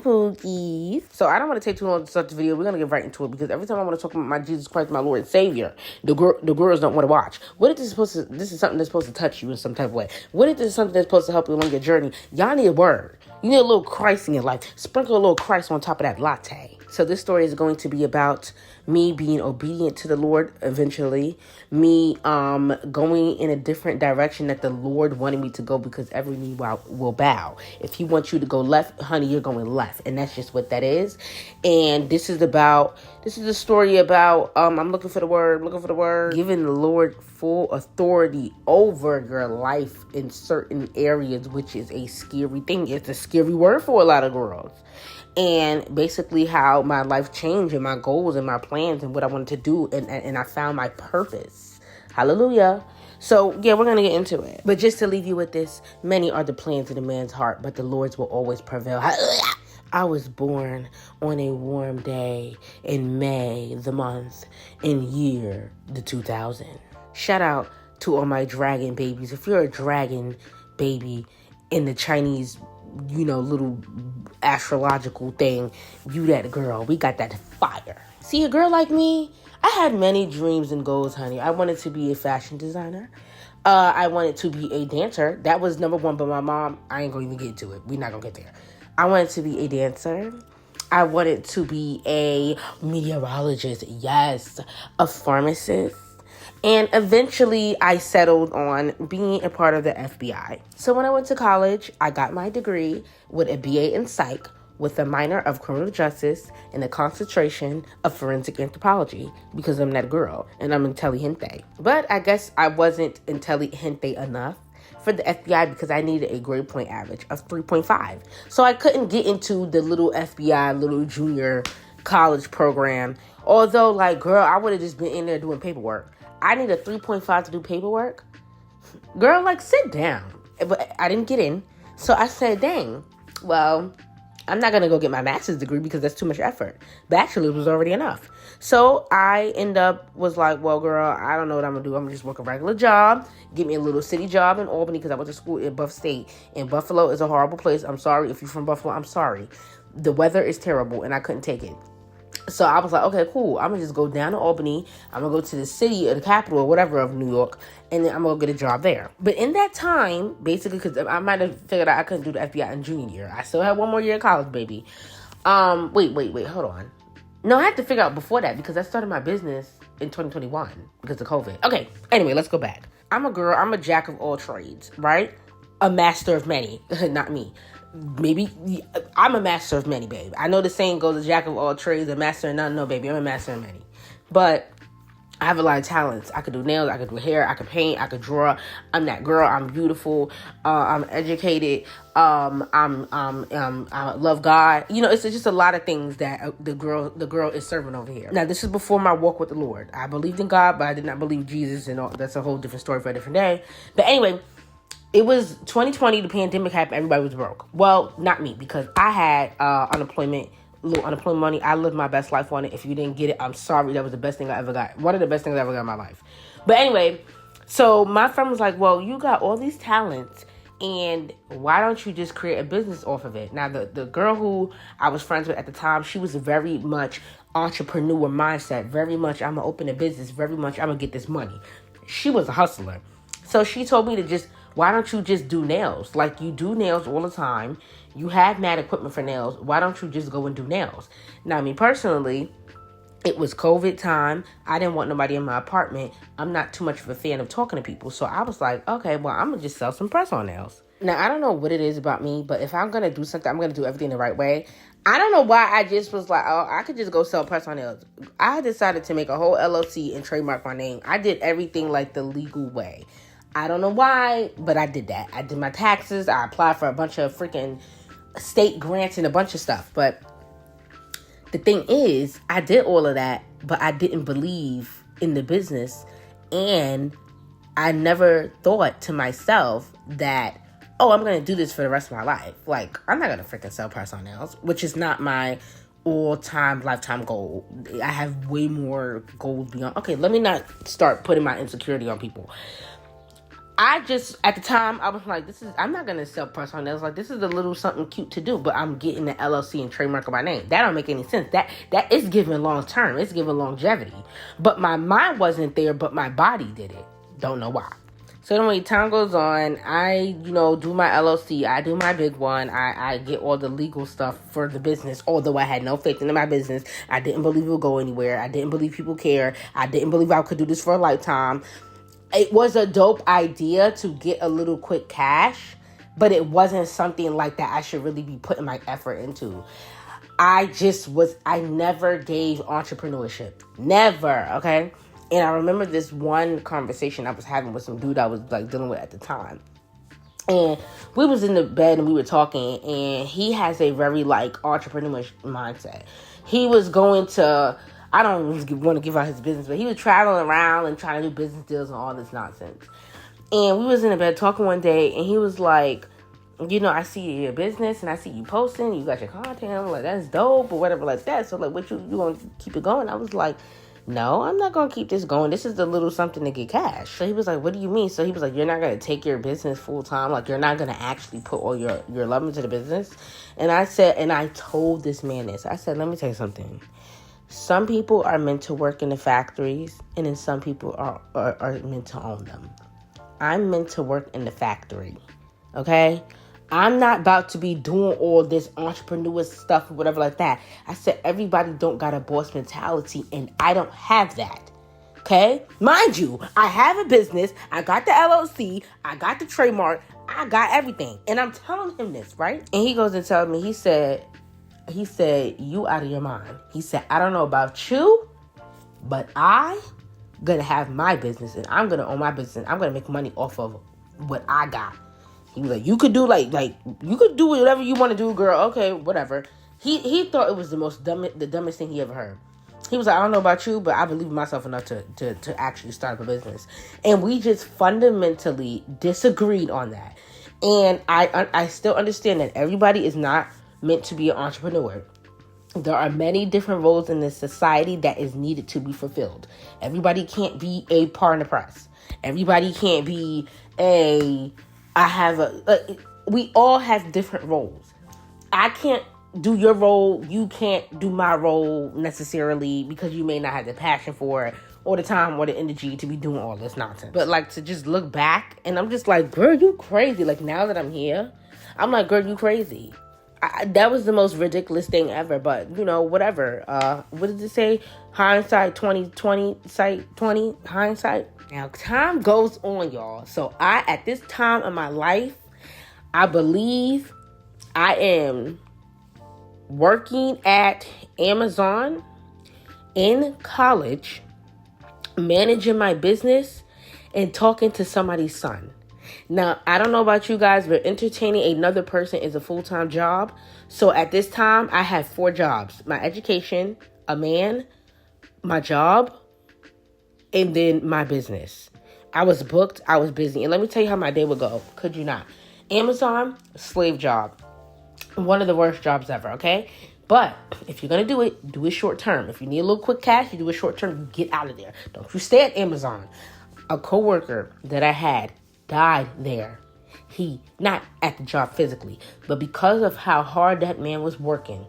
Pookies. So I don't want to take too long to start the video. We're going to get right into it because every time I want to talk about my Jesus Christ, my Lord and Savior, the girls don't want to watch. What if this is something that's supposed to touch you in some type of way? What if this is something that's supposed to help you along your journey? Y'all need a word. You need a little Christ in your life. Sprinkle a little Christ on top of that latte. So this story is going to be about me being obedient to the Lord eventually. Me going in a different direction that the Lord wanted me to go because every knee will bow. If he wants you to go left, honey, you're going left. And that's just what that is. And this is a story about, I'm looking for the word, giving the Lord full authority over your life in certain areas, which is a scary thing. It's a scary word for a lot of girls. And basically how my life changed and my goals and my plans and what I wanted to do. And I found my purpose. Hallelujah. So, yeah, we're going to get into it. But just to leave you with this, many are the plans of the man's heart, but the Lord's will always prevail. I was born on a warm day in May, the month, and year, the 2000. Shout out to all my dragon babies. If you're a dragon baby in the Chinese, little astrological thing, you that girl. We got that fire. See, a girl like me, I had many dreams and goals, honey. I wanted to be a fashion designer. I wanted to be a dancer. That was number one, but my mom, I ain't going to even get to it. We're not going to get there. I wanted to be a dancer. I wanted to be a meteorologist. Yes, a pharmacist. And eventually, I settled on being a part of the FBI. So when I went to college, I got my degree with a BA in Psych with a minor of criminal justice and a concentration of forensic anthropology because I'm that girl and I'm intelligente. But I guess I wasn't intelligente enough for the FBI because I needed a grade point average of 3.5. So I couldn't get into the little FBI, little junior college program. Although, girl, I would have just been in there doing paperwork. I need a 3.5 to do paperwork. Girl, sit down. But I didn't get in. So I said, dang, well, I'm not going to go get my master's degree because that's too much effort. Bachelor's was already enough. So I was like, well, girl, I don't know what I'm going to do. I'm going to just work a regular job. Get me a little city job in Albany because I went to school in Buff State. And Buffalo is a horrible place. I'm sorry. If you're from Buffalo, I'm sorry. The weather is terrible and I couldn't take it. So I was like, okay, cool. I'm going to just go down to Albany. I'm going to go to the city or the capital or whatever of New York. And then I'm going to get a job there. But in that time, basically, because I might have figured out I couldn't do the FBI in junior year. I still had one more year of college, baby. Wait, hold on. No, I had to figure out before that because I started my business in 2021 because of COVID. Okay, anyway, let's go back. I'm a girl. I'm a jack of all trades, right? A master of many. Not me. Maybe I'm a master of many, babe. I know the saying goes, a jack of all trades, a master of none. No, baby, I'm a master of many. But I have a lot of talents. I could do nails, I could do hair, I could paint, I could draw. I'm that girl. I'm beautiful. I'm educated. I love God. It's just a lot of things that the girl is serving over here. Now, this is before my walk with the Lord. I believed in God, but I did not believe Jesus, and all. That's a whole different story for a different day. But anyway. It was 2020, the pandemic happened, everybody was broke. Well, not me, because I had unemployment money. I lived my best life on it. If you didn't get it, I'm sorry. That was the best thing I ever got. One of the best things I ever got in my life. But anyway, so my friend was like, well, you got all these talents, and why don't you just create a business off of it? Now, the girl who I was friends with at the time, she was very much entrepreneur mindset. Very much, I'm going to open a business. Very much, I'm going to get this money. She was a hustler. So she told me to why don't you just do nails? You do nails all the time. You have mad equipment for nails. Why don't you just go and do nails? Now, me personally, it was COVID time. I didn't want nobody in my apartment. I'm not too much of a fan of talking to people. So I was like, okay, well, I'm going to just sell some press-on nails. Now, I don't know what it is about me, but if I'm going to do something, I'm going to do everything the right way. I don't know why I just was like, oh, I could just go sell press-on nails. I decided to make a whole LLC and trademark my name. I did everything the legal way. I don't know why, but I did that. I did my taxes. I applied for a bunch of freaking state grants and a bunch of stuff. But the thing is, I did all of that, but I didn't believe in the business. And I never thought to myself that, oh, I'm going to do this for the rest of my life. I'm not going to freaking sell press-on nails, which is not my all-time lifetime goal. I have way more goals beyond. Okay, let me not start putting my insecurity on people. I just, at the time, I was like, I'm not going to sell press on nails. Like, this is a little something cute to do, but I'm getting the LLC and trademark of my name. That don't make any sense. That is giving long term. It's giving longevity. But my mind wasn't there, but my body did it. Don't know why. So anyway, time goes on. I, do my LLC. I do my big one. I get all the legal stuff for the business, although I had no faith in my business. I didn't believe it would go anywhere. I didn't believe people care. I didn't believe I could do this for a lifetime. It was a dope idea to get a little quick cash, but it wasn't something like that I should really be putting my effort into. I never gave entrepreneurship. Never, okay? And I remember this one conversation I was having with some dude I was like dealing with at the time. And we was in the bed and we were talking, and he has a very like entrepreneur mindset. He was going to, I don't want to give out his business, but he was traveling around and trying to do business deals and all this nonsense. And we was in the bed talking one day, and he was like, I see your business and I see you posting, you got your content. I'm like, that's dope or whatever like that. So like, what you going to keep it going? I was like, no, I'm not going to keep this going. This is the little something to get cash. So he was like, what do you mean? So he was like, you're not going to take your business full time. Like, you're not going to actually put all your love into the business. And I told this man this. I said, let me tell you something. Some people are meant to work in the factories, and then some people are meant to own them. I'm meant to work in the factory, okay? I'm not about to be doing all this entrepreneur stuff or whatever like that. I said everybody don't got a boss mentality, and I don't have that, okay? Mind you, I have a business. I got the LLC. I got the trademark. I got everything, and I'm telling him this, right? And he goes and tells me, he said, you out of your mind. He said, I don't know about you, but I'm going to have my business, and I'm going to own my business. I'm going to make money off of what I got. He was like, you could do like you could do whatever you want to do, girl. Okay, whatever. He thought it was the dumbest thing he ever heard. He was like, I don't know about you, but I believe in myself enough to actually start up a business. And we just fundamentally disagreed on that. And I still understand that everybody is not meant to be an entrepreneur. There are many different roles in this society that is needed to be fulfilled. Everybody can't be a PardonThePress. Everybody can't be we all have different roles. I can't do your role. You can't do my role necessarily because you may not have the passion for it or the time or the energy to be doing all this nonsense. But like to just look back and I'm just like, girl, you crazy. Like now that I'm here, I'm like, girl, you crazy. That was the most ridiculous thing ever, but whatever. What did it say? Hindsight 2020 hindsight. Now time goes on, y'all. So at this time in my life, I believe I am working at Amazon in college, managing my business and talking to somebody's son. Now, I don't know about you guys, but entertaining another person is a full-time job. So at this time, I have 4 jobs. My education, a man, my job, and then my business. I was booked. I was busy. And let me tell you how my day would go. Could you not? Amazon, slave job. One of the worst jobs ever, okay? But if you're going to do it short term. If you need a little quick cash, you do it short term. You get out of there. Don't you stay at Amazon. A coworker that I had died there. He, not at the job physically, but because of how hard that man was working,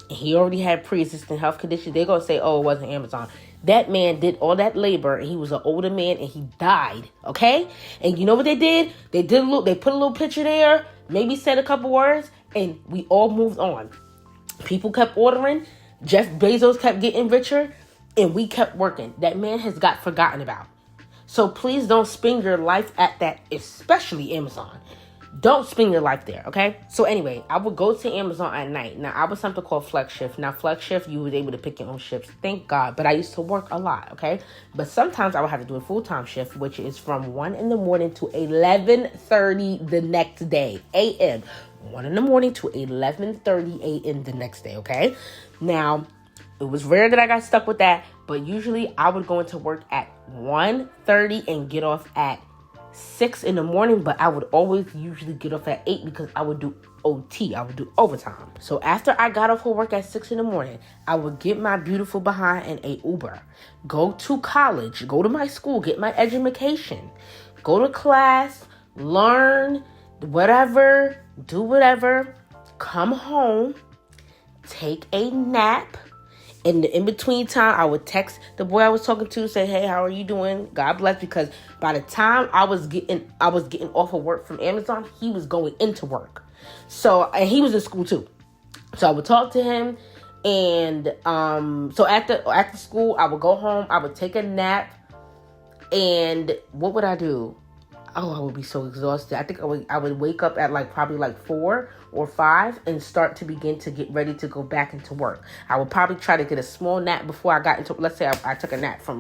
and he already had pre-existing health conditions, they're going to say, oh, it wasn't Amazon. That man did all that labor, and he was an older man, and he died, okay? And you know what they did? They put a little picture there, maybe said a couple words, and we all moved on. People kept ordering. Jeff Bezos kept getting richer, and we kept working. That man has got forgotten about. So please don't spend your life at that, especially Amazon. Don't spend your life there, okay? So anyway, I would go to Amazon at night. Now, I was something called flex shift. Now, flex shift, you was able to pick your own shifts. Thank God. But I used to work a lot, okay? But sometimes I would have to do a full-time shift, which is from 1 in the morning to 11:30 the next day, a.m. 1 in the morning to 11:30 a.m. the next day, okay? Now, it was rare that I got stuck with that, but usually I would go into work at 1:30 and get off at 6 in the morning, but I would always usually get off at 8 because I would do OT. I would do overtime. So after I got off of work at 6 in the morning, I would get my beautiful behind in a Uber, go to college, go to my school, get my education, go to class, learn, whatever, do whatever, come home, take a nap. In between time, I would text the boy I was talking to, say, hey, how are you doing? God bless, because by the time I was getting off of work from Amazon, he was going into work. So, and he was in school too. So I would talk to him, and so after school, I would go home, I would take a nap, and what would I do? Oh, I would be so exhausted. I think I would wake up at probably 4 or 5 and start to begin to get ready to go back into work. I would probably try to get a small nap before I got into, let's say I took a nap from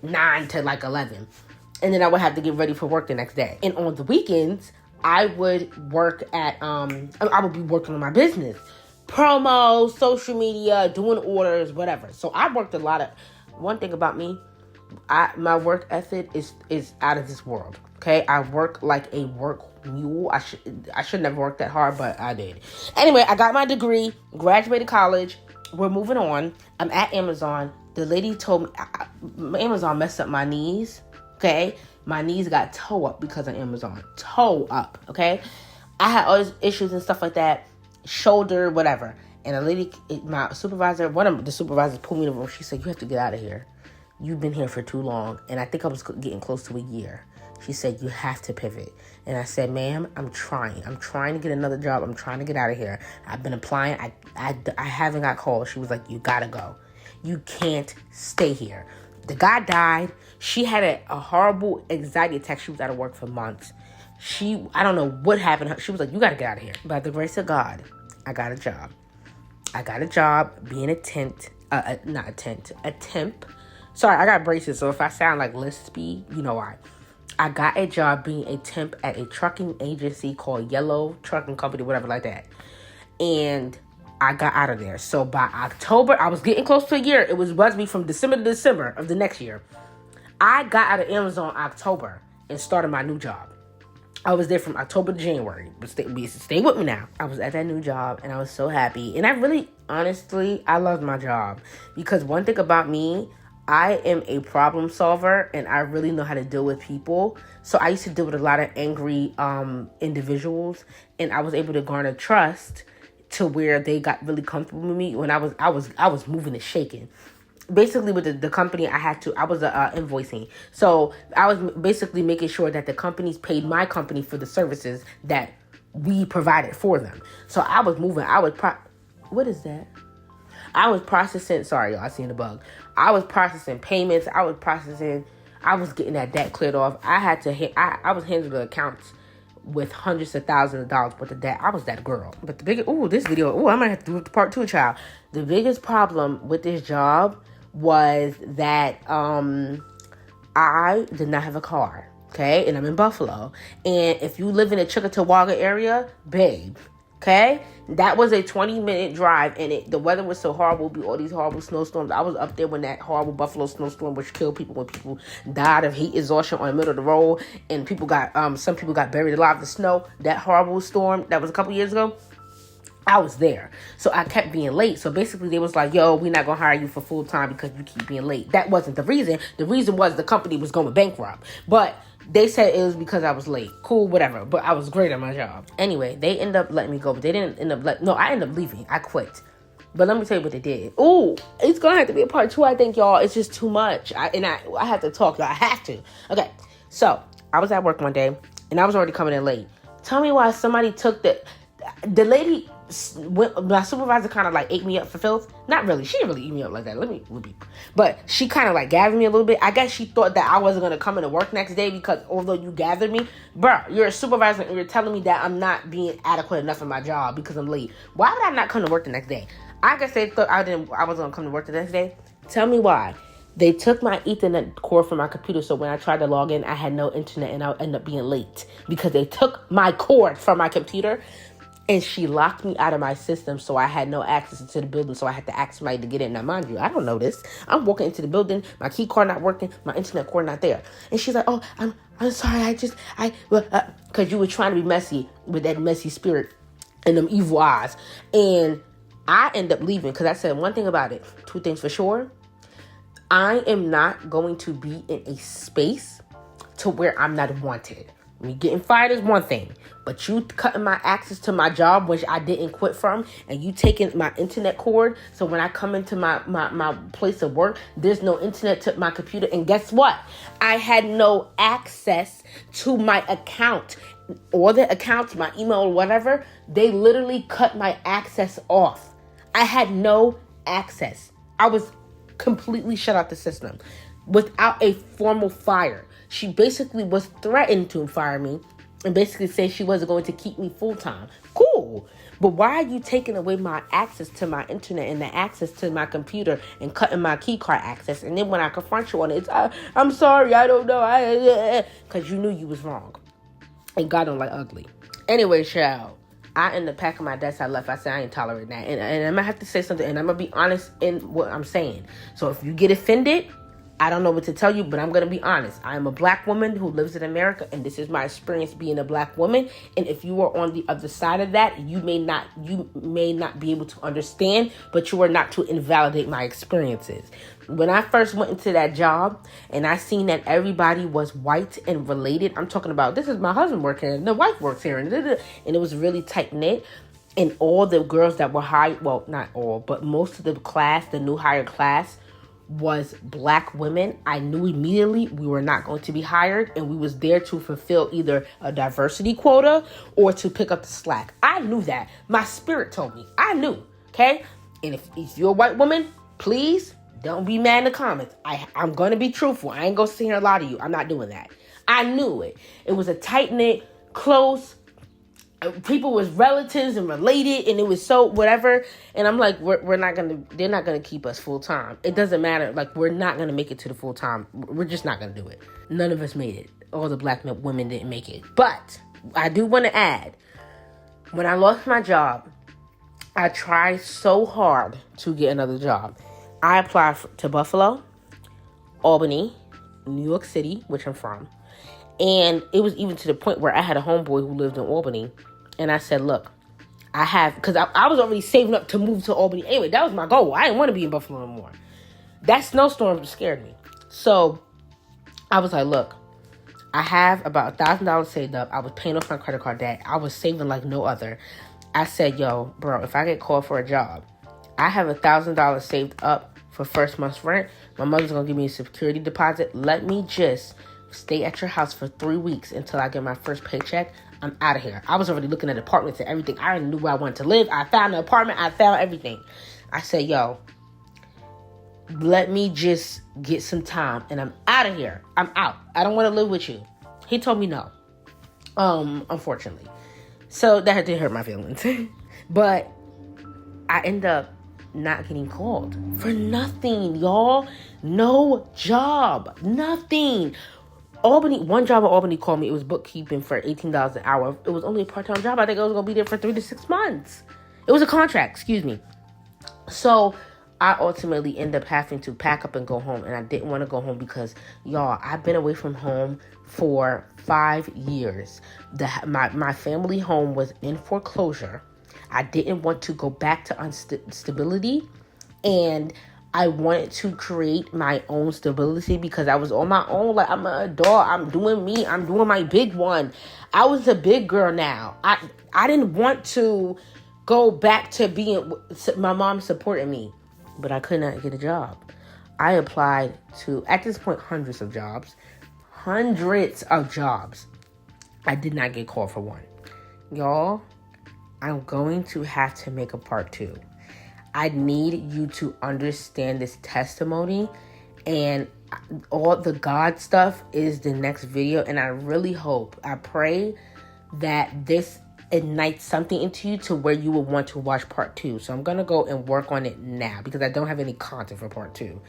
9 to 11. And then I would have to get ready for work the next day. And on the weekends, I would work at, I would be working on my business. Promos, social media, doing orders, whatever. So I worked a lot of, one thing about me, my work ethic is out of this world. Okay, I work like a work mule. I should never work that hard, but I did. Anyway, I got my degree, graduated college. We're moving on. I'm at Amazon. The lady told me Amazon messed up my knees. Okay, my knees got toe up because of Amazon. Toe up. Okay, I had all these issues and stuff like that, shoulder, whatever. And a lady, my supervisor, one of the supervisors pulled me in the room. She said, "You have to get out of here. You've been here for too long." And I think I was getting close to a year. She said, "You have to pivot." And I said, "Ma'am, I'm trying to get another job. I'm trying to get out of here. I've been applying. I haven't got called." She was like, "You gotta go. You can't stay here." The guy died. She had a horrible anxiety attack. She was out of work for months. I don't know what happened. She was like, "You gotta get out of here." By the grace of God, I got a job. I got a job being a temp. Sorry, I got braces, so if I sound like lispy, you know why. I got a job being a temp at a trucking agency called Yellow Trucking Company, whatever like that. And I got out of there. So by October, I was getting close to a year. It was me from December to December of the next year. I got out of Amazon October and started my new job. I was there from October to January. But stay with me now. I was at that new job and I was so happy. And I really, honestly, I loved my job. Because one thing about me, I am a problem solver and I really know how to deal with people. So I used to deal with a lot of angry individuals, and I was able to garner trust to where they got really comfortable with me when I was moving and shaking. Basically with the company I was invoicing. So I was basically making sure that the companies paid my company for the services that we provided for them. So I was moving. What is that? I was processing, sorry, y'all, I seen the bug. I was processing payments. I was getting that debt cleared off. I was handling the accounts with hundreds of thousands of dollars worth of debt. I was that girl. But I might have to do part 2, child. The biggest problem with this job was that I did not have a car. Okay, and I'm in Buffalo. And if you live in the Chickamauga area, babe, okay, that was a 20-minute drive, and the weather was so horrible, all these horrible snowstorms. I was up there when that horrible Buffalo snowstorm, which killed people, when people died of heat exhaustion on the middle of the road, and people got some people got buried alive in the snow. That horrible storm that was a couple years ago, I was there. So I kept being late. So basically they was like, "Yo, we're not gonna hire you for full time because you keep being late." That wasn't the reason. The reason was the company was going bankrupt. But they said it was because I was late. Cool, whatever. But I was great at my job. Anyway, they ended up letting me go. But they didn't end up I ended up leaving. I quit. But let me tell you what they did. Ooh, it's going to have to be a part 2, I think, y'all. It's just too much. I have to talk, y'all. I have to. Okay, so I was at work one day, and I was already coming in late. Tell me why somebody took the lady... my supervisor kind of ate me up for filth. Not really. She didn't really eat me up like that. Let me but she kind of gathered me a little bit. I guess she thought that I wasn't going to come into work next day because although you gathered me, bruh, you're a supervisor and you're telling me that I'm not being adequate enough in my job because I'm late. Why would I not come to work the next day? I guess they thought I wasn't going to come to work the next day. Tell me why. They took my Ethernet cord from my computer, so when I tried to log in, I had no internet and I would end up being late because they took my cord from my computer. And she locked me out of my system, so I had no access to the building, so I had to ask somebody to get in. Now, mind you, I don't know this. I'm walking into the building, my key card not working, my internet cord not there. And she's like, "Oh, I'm sorry, because you were trying to be messy with that messy spirit and them evil eyes." And I end up leaving, because I said one thing about it, 2 things for sure. I am not going to be in a space to where I'm not wanted. Me getting fired is one thing, but you cutting my access to my job, which I didn't quit from, and you taking my internet cord, so when I come into my place of work, there's no internet to my computer, and guess what? I had no access to my account, or the accounts, my email or whatever. They literally cut my access off. I had no access. I was completely shut out the system without a formal fire. She basically was threatened to fire me and basically said she wasn't going to keep me full time. Cool. But why are you taking away my access to my internet and the access to my computer and cutting my key card access? And then when I confront you on it, it's, I'm sorry, I don't know. Because you knew you was wrong. And God don't like ugly. Anyway, child, I ended up packing my desk. I left. I said, I ain't tolerating that. And I'm going to have to say something. And I'm going to be honest in what I'm saying. So if you get offended, I don't know what to tell you, but I'm going to be honest. I am a black woman who lives in America, and this is my experience being a black woman. And if you are on the other side of that, you may not be able to understand, but you are not to invalidate my experiences. When I first went into that job and I seen that everybody was white and related, I'm talking about, this is my husband working, and the wife works here, and it was really tight knit. And all the girls that were hired, well, not all, but most of the class, the new hire class, was black women. I knew immediately we were not going to be hired, and we was there to fulfill either a diversity quota or to pick up the slack. I knew that. My spirit told me. I knew. Okay? And if you're a white woman, please don't be mad in the comments. I'm going to be truthful. I ain't going to sit here and lie to you. I'm not doing that. I knew it. It was a tight-knit, close, people was relatives and related, and it was so whatever. And I'm like, they're not gonna keep us full time. It doesn't matter. Like, we're not gonna make it to the full time. We're just not gonna do it. None of us made it. All the black women didn't make it. But I do want to add, when I lost my job, I tried so hard to get another job. I applied to Buffalo, Albany, New York City, which I'm from. And it was even to the point where I had a homeboy who lived in Albany. And I said, look, because I was already saving up to move to Albany. Anyway, that was my goal. I didn't want to be in Buffalo anymore. That snowstorm scared me. So I was like, look, I have about $1,000 saved up. I was paying off my credit card debt. I was saving like no other. I said, yo, bro, if I get called for a job, I have $1,000 saved up for first month's rent. My mother's going to give me a security deposit. Let me just stay at your house for 3 weeks until I get my first paycheck. I'm out of here. I was already looking at apartments and everything. I already knew where I wanted to live. I found an apartment. I found everything. I said, yo, let me just get some time and I'm out of here. I'm out. I don't want to live with you. He told me no. Unfortunately. So that did hurt my feelings. But I end up not getting called for nothing, y'all. No job. Nothing. One job in Albany called me. It was bookkeeping for $18 an hour. It was only a part-time job. I think I was going to be there for 3 to 6 months. It was a contract, excuse me. So I ultimately ended up having to pack up and go home. And I didn't want to go home because, y'all, I've been away from home for 5 years. My family home was in foreclosure. I didn't want to go back to instability. And I wanted to create my own stability because I was on my own. Like, I'm an adult. I'm doing me. I'm doing my big one. I was a big girl now. I didn't want to go back to being my mom supporting me, but I could not get a job. I applied to, at this point, hundreds of jobs. I did not get called for one. Y'all, I'm going to have to make a part 2. I need you to understand this testimony, and all the God stuff is the next video. And I really hope, I pray that this ignites something into you to where you will want to watch part 2. So I'm going to go and work on it now because I don't have any content for part 2.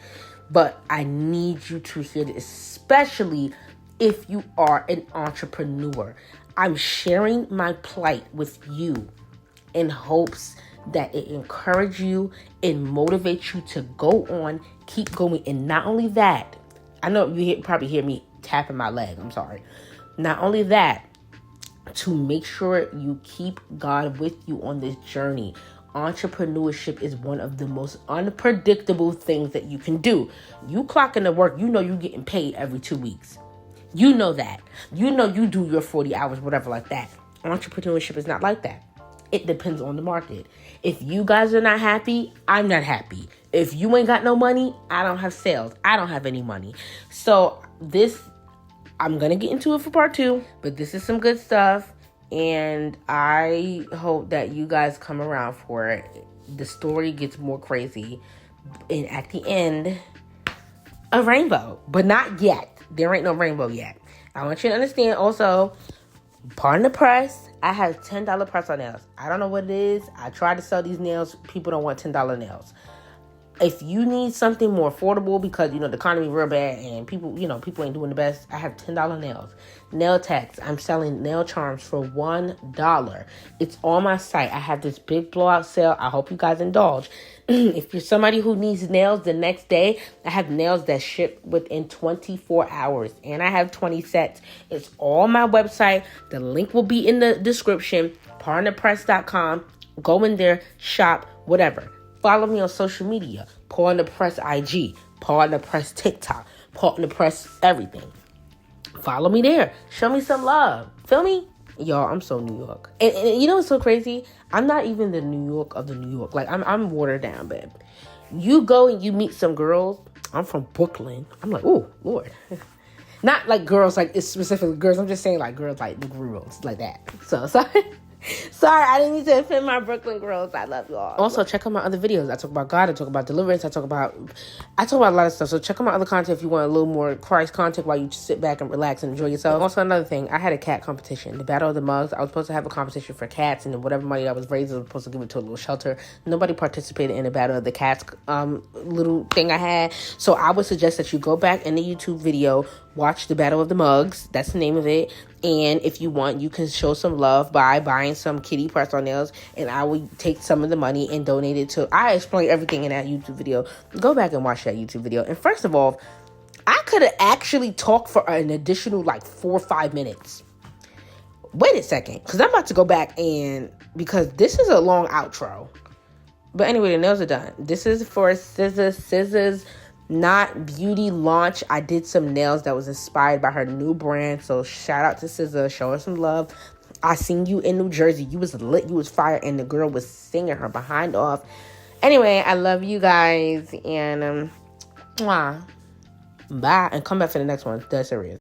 But I need you to hear this, especially if you are an entrepreneur. I'm sharing my plight with you in hopes that it encourage you and motivates you to go on, keep going. And not only that, I know you probably hear me tapping my leg. I'm sorry. Not only that, to make sure you keep God with you on this journey. Entrepreneurship is one of the most unpredictable things that you can do. You clock into work, you know you're getting paid every 2 weeks. You know that. You know you do your 40 hours, whatever like that. Entrepreneurship is not like that. It depends on the market. If you guys are not happy, I'm not happy. If you ain't got no money, I don't have sales. I don't have any money. So I'm going to get into it for part 2, but this is some good stuff. And I hope that you guys come around for it. The story gets more crazy. And at the end, a rainbow. But not yet. There ain't no rainbow yet. I want you to understand also, Pardon the Press, I have $10 press on nails. I don't know what it is. I try to sell these nails. People don't want $10 nails. If you need something more affordable because, the economy real bad and people ain't doing the best, I have $10 nails. Nail techs, I'm selling nail charms for $1. It's on my site. I have this big blowout sale. I hope you guys indulge. If you're somebody who needs nails the next day, I have nails that ship within 24 hours. And I have 20 sets. It's all on my website. The link will be in the description. PardonThePress.com. Go in there, shop, whatever. Follow me on social media. Pardon the Press IG. Pardon the Press TikTok. Pardon the Press everything. Follow me there. Show me some love. Feel me? Y'all, I'm so New York. And you know what's so crazy? I'm not even the New York of the New York. Like, I'm watered down, babe. You go and you meet some girls. I'm from Brooklyn. I'm like, oh, Lord. Not like girls, like, it's specifically girls. I'm just saying, like, girls, like, the girls, like that. So, sorry. Sorry, I didn't mean to offend my Brooklyn girls. I love y'all. Also, check out my other videos. I talk about God. I talk about deliverance. I talk about a lot of stuff. So check out my other content if you want a little more Christ content while you just sit back and relax and enjoy yourself. Also, another thing, I had a cat competition. The Battle of the Mugs. I was supposed to have a competition for cats, and then whatever money I was raised, I was supposed to give it to a little shelter. Nobody participated in the Battle of the Cats little thing I had. So I would suggest that you go back in the YouTube video, watch the Battle of the Mugs. That's the name of it. And if you want, you can show some love by buying some kitty press-on nails, and I will take some of the money and donate it to... I explain everything in that YouTube video. Go back and watch that YouTube video. And first of all, I could have actually talked for an additional 4 or 5 minutes. Wait a second, because I'm about to go back because this is a long outro. But anyway, the nails are done. This is for Scissors Not Beauty launch. I did some nails that was inspired by her new brand. So shout out to SZA. Show her some love. I seen you in New Jersey. You was lit. You was fire. And the girl was singing her behind off. Anyway, I love you guys. And bye. And come back for the next one. That's serious.